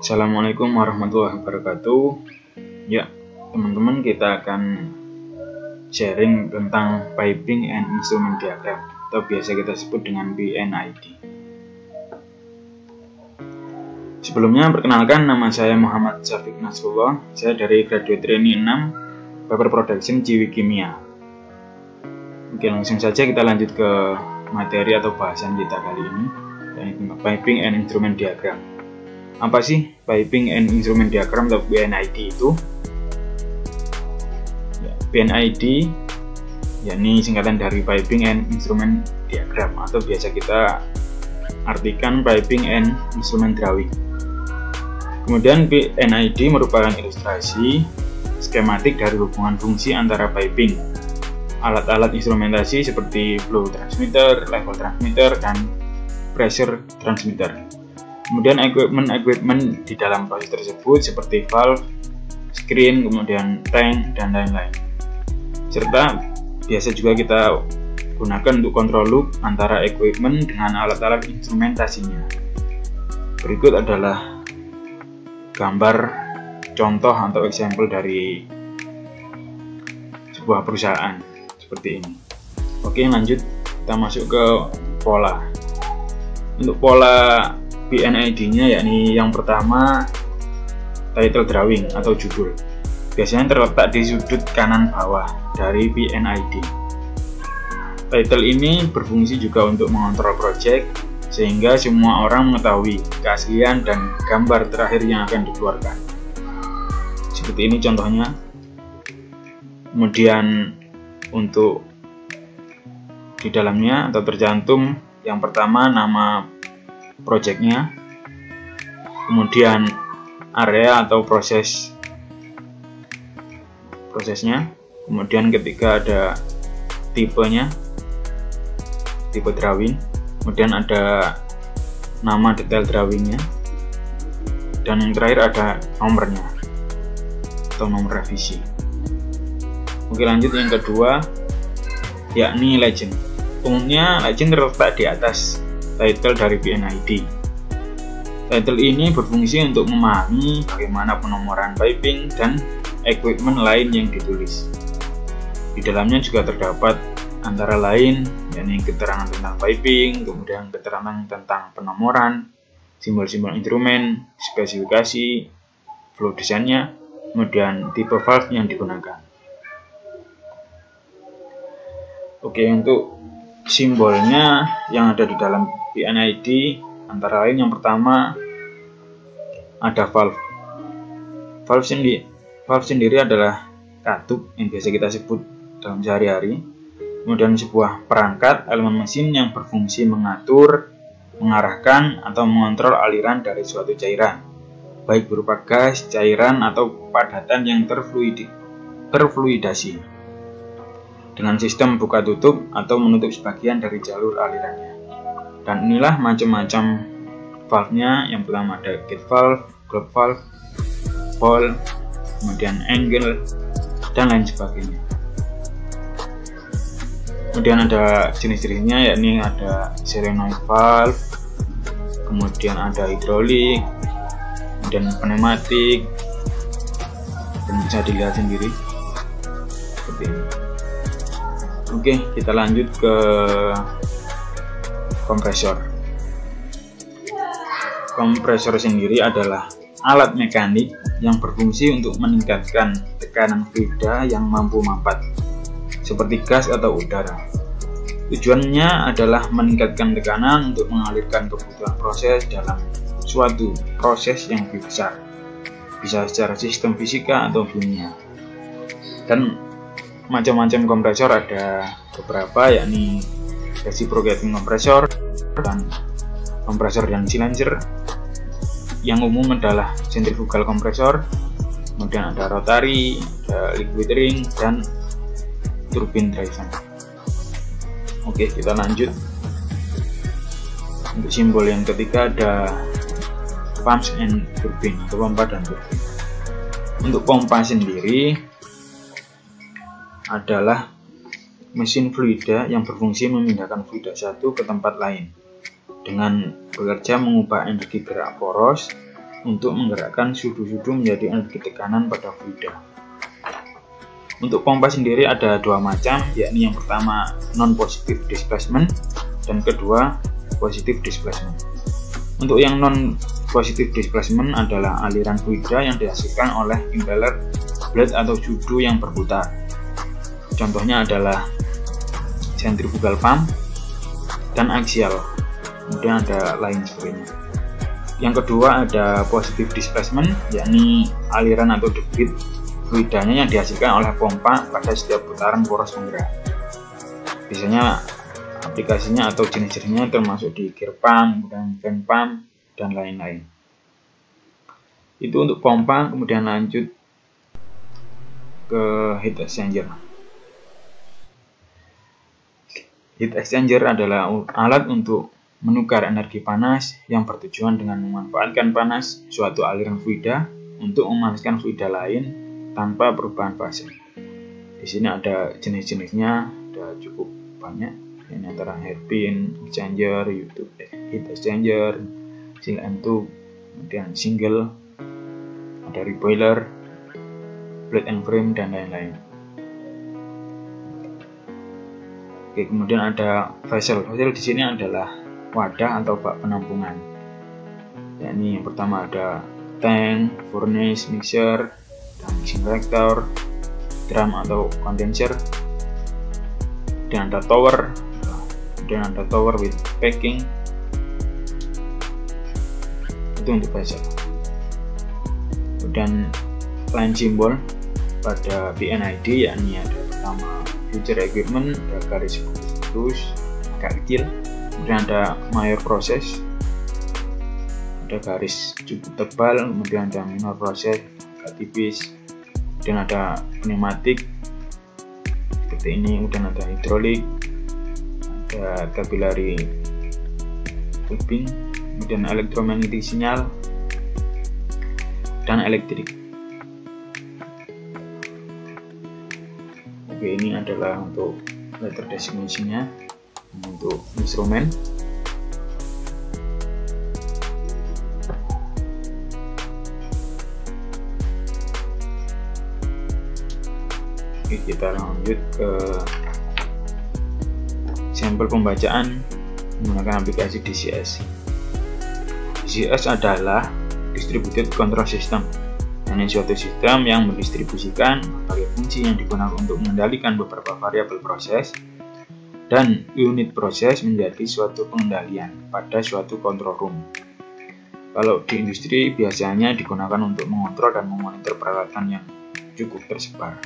Assalamualaikum warahmatullahi wabarakatuh. Ya, teman-teman, kita akan sharing tentang piping and instrument diagram atau biasa kita sebut dengan PNID. Sebelumnya, perkenalkan, nama saya Muhammad Syafiq Nasrullah. Saya dari Graduate Trainee 6 Paper Production Ciwi Kimia. Oke, langsung saja kita lanjut ke materi atau bahasan kita kali ini, yaitu piping and instrument diagram. Apa sih piping and instrument diagram atau PNID itu? PNID yakni singkatan dari piping and instrument diagram atau biasa kita artikan piping and instrument drawing. Kemudian PNID merupakan ilustrasi skematik dari hubungan fungsi antara piping, alat-alat instrumentasi seperti flow transmitter, level transmitter, dan pressure transmitter. Kemudian equipment di dalam proses tersebut seperti valve, screen, kemudian tank, dan lain-lain. Serta biasa juga kita gunakan untuk control loop antara equipment dengan alat-alat instrumentasinya. Berikut adalah gambar contoh atau example dari sebuah perusahaan seperti ini. Oke, lanjut kita masuk ke pola. Untuk pola PNID-nya yakni yang pertama title drawing atau judul. Biasanya terletak di sudut kanan bawah dari PNID. Title ini berfungsi juga untuk mengontrol project sehingga semua orang mengetahui keaslian dan gambar terakhir yang akan dikeluarkan. Seperti ini contohnya. Kemudian untuk di dalamnya atau tercantum yang pertama nama projectnya, kemudian area atau prosesnya, kemudian ketika ada tipenya, tipe drawing, kemudian ada nama detail drawingnya, dan yang terakhir ada nomornya atau nomor revisi. Oke, lanjut yang kedua yakni legend. Umumnya legend terletak di atas title dari PNID. Title ini berfungsi untuk memahami bagaimana penomoran piping dan equipment lain yang ditulis. Di dalamnya juga terdapat antara lain yakni keterangan tentang piping, kemudian keterangan tentang penomoran, simbol-simbol instrumen, spesifikasi, flow desainnya, kemudian tipe valve yang digunakan. Oke, untuk simbolnya yang ada di dalam PNID antara lain yang pertama ada valve. Valve sendiri adalah katup yang biasa kita sebut dalam sehari-hari. Kemudian sebuah perangkat elemen mesin yang berfungsi mengatur, mengarahkan, atau mengontrol aliran dari suatu cairan, baik berupa gas, cairan, atau padatan yang terfluidasi dengan sistem buka tutup atau menutup sebagian dari jalur alirannya. Dan inilah macam-macam valve-nya. Yang pertama ada gate valve, globe valve, ball, kemudian angle, dan lain sebagainya. Kemudian ada jenis-jenisnya yakni ada solenoid valve, kemudian ada hidrolik, kemudian pneumatik, dan bisa dilihat sendiri seperti ini. Oke, kita lanjut ke kompresor. Kompresor sendiri adalah alat mekanik yang berfungsi untuk meningkatkan tekanan fluida yang mampu mampat, seperti gas atau udara. Tujuannya adalah meningkatkan tekanan untuk mengalirkan kebutuhan proses dalam suatu proses yang lebih besar, bisa secara sistem fisika atau kimia. Dan macam-macam kompresor ada beberapa yakni reciprocating kompresor dan kompresor dan cylinder. Yang umum adalah centrifugal kompresor, kemudian ada rotary, ada liquid ring, dan turbine driven. Oke, kita lanjut. Untuk simbol yang ketiga ada pumps and turbine atau pompa dan turbin. Untuk pompa sendiri adalah mesin fluida yang berfungsi memindahkan fluida satu ke tempat lain dengan bekerja mengubah energi gerak poros untuk menggerakkan sudu-sudu menjadi energi tekanan pada fluida. Untuk pompa sendiri ada dua macam, yakni yang pertama non-positive displacement dan kedua positive displacement. Untuk yang non-positive displacement adalah aliran fluida yang dihasilkan oleh impeller blade atau sudu yang berputar. Contohnya adalah centrifugal pump dan axial, kemudian ada lain sebagainya. Yang kedua ada positive displacement, yakni aliran atau debit fluidanya yang dihasilkan oleh pompa pada setiap putaran poros penggerak. Biasanya aplikasinya atau jenis-jenisnya termasuk di gear pump, kemudian fan pump, dan lain-lain. Itu untuk pompa. Kemudian lanjut ke heat exchanger. Heat exchanger adalah alat untuk menukar energi panas yang bertujuan dengan memanfaatkan panas suatu aliran fluida untuk memanaskan fluida lain tanpa perubahan fase. Di sini ada jenis-jenisnya, ada cukup banyak. Ini antara hairpin exchanger, YouTube heat exchanger, seal and tube, kemudian single, ada reboiler, plate and frame, dan lain-lain. Oke, kemudian ada vessel. Vessel di sini adalah wadah atau bak penampungan. Yakni yang pertama ada tank, furnace, mixer, dan mixing reactor, drum atau condenser, dan ada tower, with packing. Itu untuk vessel. Kemudian line symbol pada PNID, yakni ada pertama future equipment, ada garis putus agak kecil. Kemudian ada major proses, ada garis cukup tebal, kemudian ada minor proses agak tipis, dan ada pneumatik seperti ini, kemudian ada hidrolik, ada capillary tubing, kemudian elektromagnetic sinyal, dan elektrik. Oke, ini adalah untuk letter designation-nya. Untuk instrumen, oke, kita lanjut ke sampel pembacaan menggunakan aplikasi DCS. DCS adalah Distributed Control System, yakni suatu sistem yang mendistribusikan berbagai fungsi yang digunakan untuk mengendalikan beberapa variabel proses dan unit proses menjadi suatu pengendalian pada suatu control room. Kalau di industri biasanya digunakan untuk mengontrol dan memonitor peralatan yang cukup tersebar.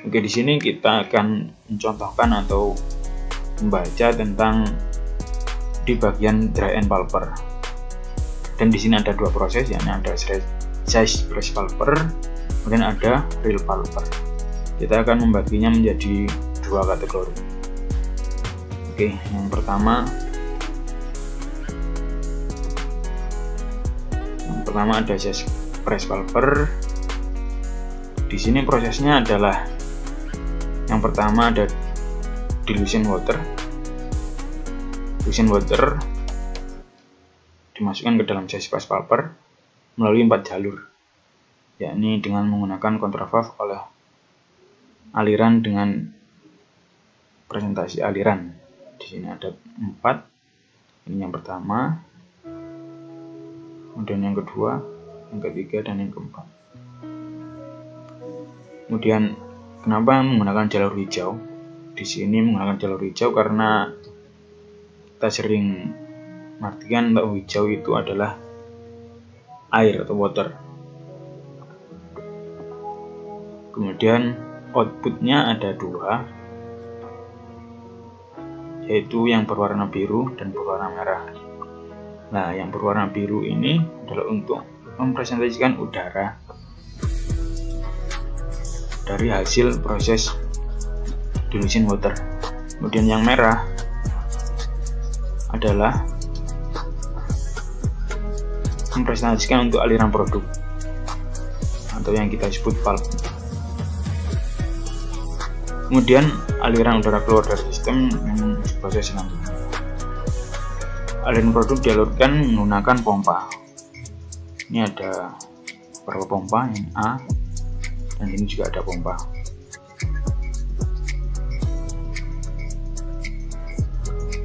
Oke, di sini kita akan mencontohkan atau membaca tentang di bagian dry and pulper. Dan di sini ada dua proses, yakni ada size press pulper, kemudian ada reel pulper. Kita akan membaginya menjadi dua kategori. Oke, yang pertama ada size press pulper. Di sini prosesnya adalah yang pertama ada dilution water. Dilution water dimasukkan ke dalam size press pulper melalui 4 jalur, yakni dengan menggunakan kontravalve oleh aliran dengan presentasi aliran. Di sini ada 4. Ini yang pertama, kemudian yang kedua, yang ketiga, dan yang keempat. Kemudian kenapa menggunakan jalur hijau? Di sini menggunakan jalur hijau karena kita sering mengartikan bahwa hijau itu adalah air atau water. Kemudian outputnya ada 2, yaitu yang berwarna biru dan berwarna merah. Nah, yang berwarna biru ini adalah untuk mempresentasikan udara dari hasil proses dilution water. Kemudian yang merah adalah mempresentasikan untuk aliran produk atau yang kita sebut pulp. Kemudian aliran udara keluar dari sistem yang proses selanjutnya. Aliran produk dialurkan menggunakan pompa. Ini ada beberapa pompa, yang A, dan ini juga ada pompa.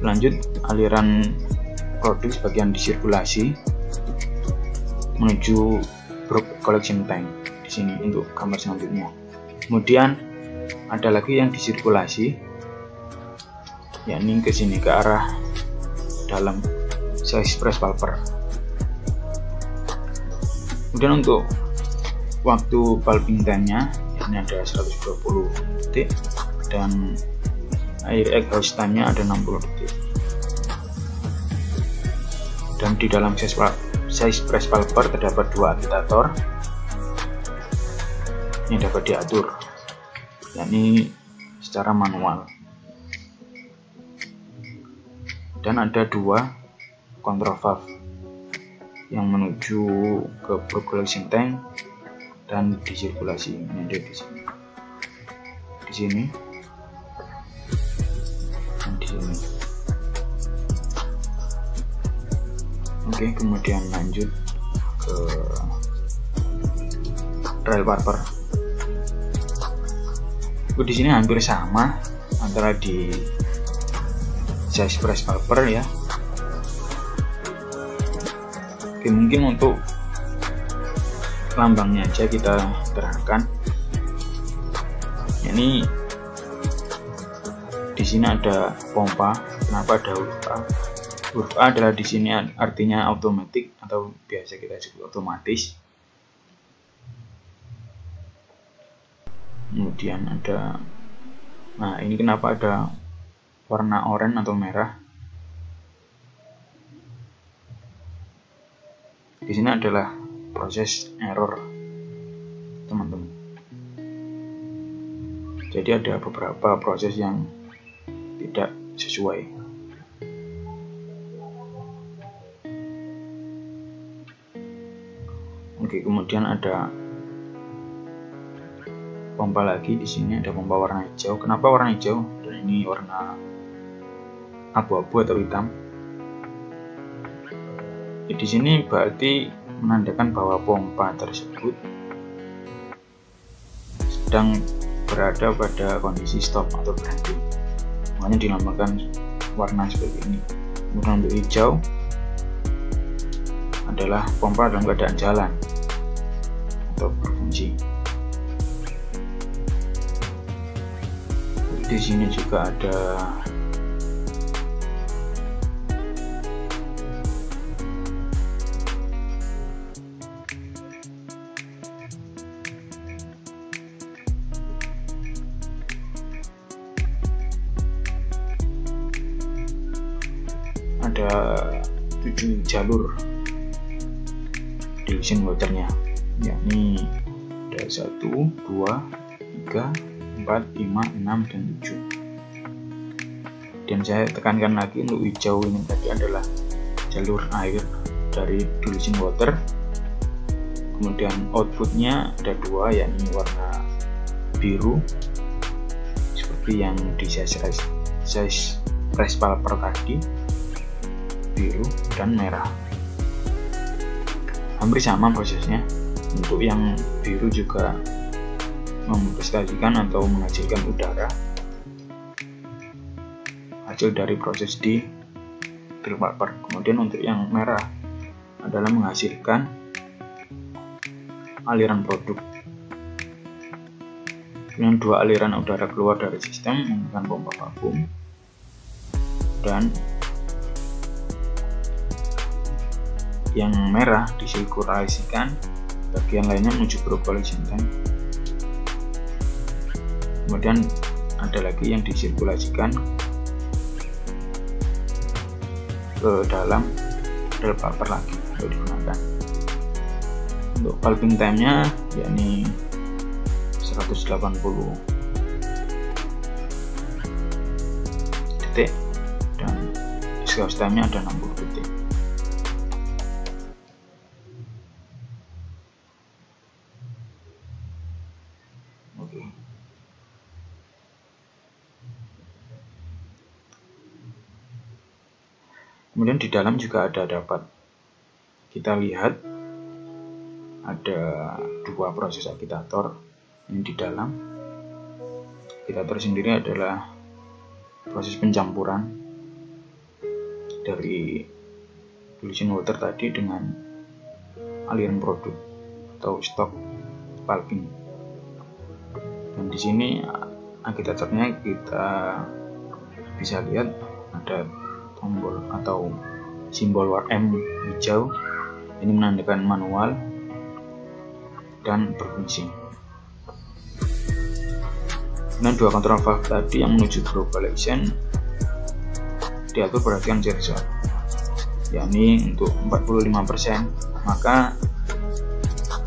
Lanjut, aliran produk sebagian disirkulasi menuju Brook collection tank di sini untuk gambar selanjutnya. Kemudian ada lagi yang disirkulasi, yakni ke sini, ke arah dalam size press pulper. Kemudian untuk waktu pulping time-nya ini ada 120 detik dan air exhaust time-nya ada 60 detik. Dan di dalam size press pulper terdapat dua agitator yang dapat diatur, yakni secara manual. Dan ada dua control valve yang menuju ke Brook collection tank dan disirkulasi. Ini ada di sini dan di sini. Oke, kemudian lanjut ke rail pulper. Di sini hampir sama antara di size press pulper ya. Oke, mungkin untuk lambangnya aja kita terangkan. Ini di sini ada pompa. Kenapa ada huruf A? Huruf A adalah di sini artinya automatic atau biasa kita sebut otomatis. Kemudian ada, nah ini kenapa ada warna oranye atau merah? Di sini adalah proses error, teman-teman. Jadi ada beberapa proses yang tidak sesuai. Oke, kemudian ada pompa lagi. Di sini ada pompa warna hijau. Kenapa warna hijau? Dan ini warna abu-abu atau hitam. Di sini berarti menandakan bahwa pompa tersebut sedang berada pada kondisi stop atau berhenti. Makanya dinamakan warna seperti ini. Kemudian untuk hijau adalah pompa dalam keadaan jalan atau berfungsi. Di sini juga ada ada 7 jalur dilution waternya, yakni ada 1, 2, 3, 4, 5, 6, dan 7. Dan saya tekankan lagi, untuk hijau ini tadi adalah jalur air dari dilution water. Kemudian outputnya ada 2, yakni warna biru seperti yang di size press pulper tadi, biru dan merah. Hampir sama prosesnya. Untuk yang biru juga memprestasikan atau menghasilkan udara hasil dari proses di drill pulper. Kemudian untuk yang merah adalah menghasilkan aliran produk. Dengan 2 aliran udara keluar dari sistem menggunakan pompa vakum, dan yang merah disirkulasikan bagian lainnya menuju Brook collection tank. Kemudian ada lagi yang disirkulasikan ke dalam drill pulper lagi untuk digunakan. Untuk pulping time-nya yakni 180 detik dan exhaust time-nya ada 60 detik. Oke. Kemudian di dalam juga dapat kita lihat ada dua proses agitator yang di dalam. Agitator sendiri adalah proses pencampuran dari dilution water tadi dengan aliran produk atau stok pulping. Dan di sini agitatornya kita bisa lihat ada tombol atau simbol M hijau, ini menandakan manual dan berfungsi. Dengan dua kontrol valve tadi yang menuju global action diatur perhatian sensor, yakni untuk 45%, maka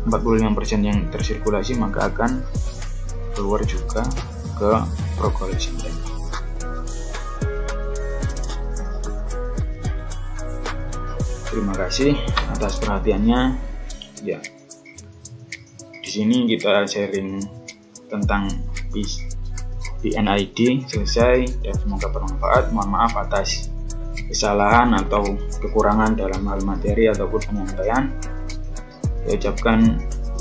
45% yang tersirkulasi maka akan keluar juga ke percolation tank. Terima kasih atas perhatiannya. Ya, di sini kita sharing tentang PNID selesai dan semoga bermanfaat. Mohon maaf atas kesalahan atau kekurangan dalam hal materi ataupun penyampaian. Saya ucapkan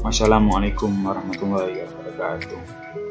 wassalamualaikum warahmatullahi wabarakatuh.